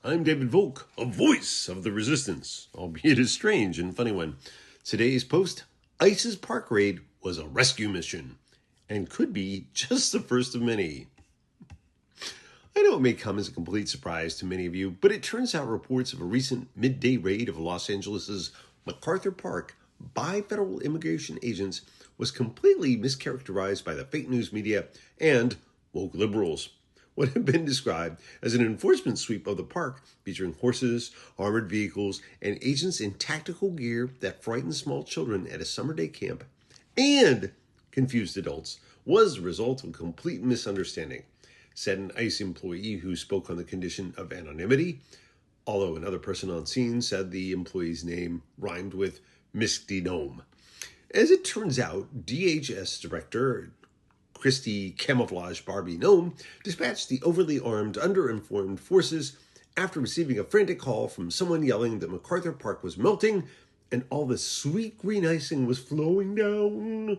I'm David Volk, a voice of the resistance, albeit a strange and funny one. Today's post, ICE's park raid was a rescue mission, and could be just the first of many. I know it may come as a complete surprise to many of you, but it turns out reports of a recent midday raid of Los Angeles' MacArthur Park by federal immigration agents was completely mischaracterized by the fake news media and woke liberals. What had been described as an enforcement sweep of the park featuring horses, armored vehicles, and agents in tactical gear that frightened small children at a summer day camp and confused adults was the result of complete misunderstanding, said an ICE employee who spoke on the condition of anonymity, although another person on scene said the employee's name rhymed with Misty Gnome. As it turns out, DHS Director Christy Camouflage Barbie Gnome dispatched the overly armed, underinformed forces after receiving a frantic call from someone yelling that MacArthur Park was melting and all the sweet green icing was flowing down.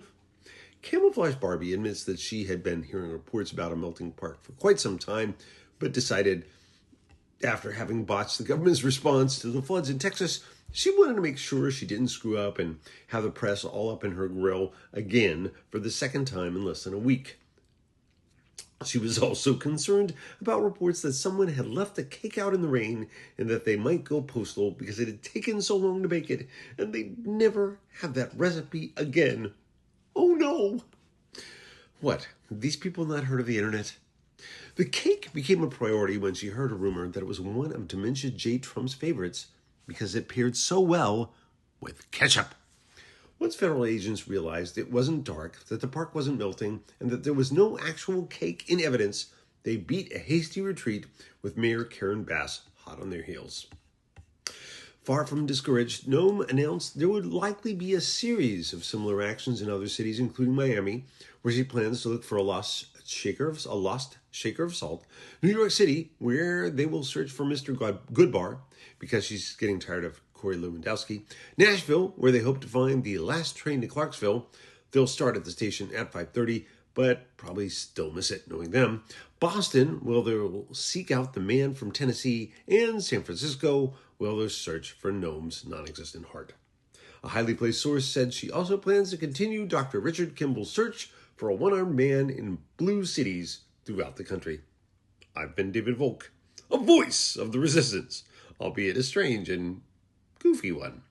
Camouflage Barbie admits that she had been hearing reports about a melting park for quite some time, but decided, after having botched the government's response to the floods in Texas, she wanted to make sure she didn't screw up and have the press all up in her grill again for the second time in less than a week. She was also concerned about reports that someone had left the cake out in the rain and that they might go postal because it had taken so long to bake it and they'd never have that recipe again. Oh no! What, have these people not heard of the internet? The cake became a priority when she heard a rumor that it was one of Dementia J. Trump's favorites because it paired so well with ketchup. Once federal agents realized it wasn't dark, that the park wasn't melting, and that there was no actual cake in evidence, they beat a hasty retreat with Mayor Karen Bass hot on their heels. Far from discouraged, Gnome announced there would likely be a series of similar actions in other cities, including Miami, where she plans to look for a lost shaker of salt, New York City, where they will search for Mr. Goodbar, because she's getting tired of Corey Lewandowski, Nashville, where they hope to find the last train to Clarksville. They'll start at the station at 5:30, but probably still miss it, knowing them. Boston, where they'll seek out the man from Tennessee, and San Francisco, where they'll search for Gnome's non-existent heart. A highly placed source said she also plans to continue Dr. Richard Kimball's search for a one-armed man in blue cities throughout the country. I've been David Volk, a voice of the resistance, albeit a strange and goofy one.